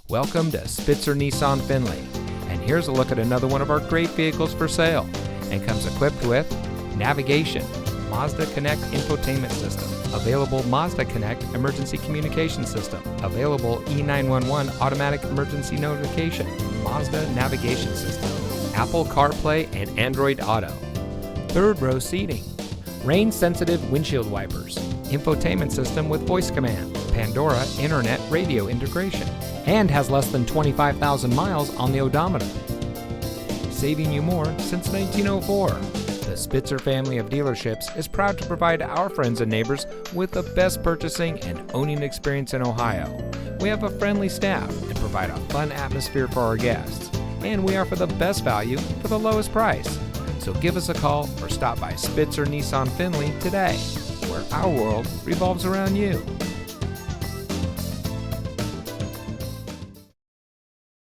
Welcome to Spitzer Nissan Findlay, and here's a look at another one of our great vehicles for sale, and comes equipped with navigation, Mazda Connect infotainment system, available Mazda Connect emergency communication system, available E911 automatic emergency notification, Mazda navigation system, Apple CarPlay and Android Auto, third row seating, rain sensitive windshield wipers, infotainment system with voice command, Pandora internet radio integration, and has less than 25,000 miles on the odometer. Saving you more since 1904. The Spitzer family of dealerships is proud to provide our friends and neighbors with the best purchasing and owning experience in Ohio. We have a friendly staff and provide a fun atmosphere for our guests. And we offer the best value for the lowest price. So give us a call or stop by Spitzer Nissan Findlay today, where our world revolves around you.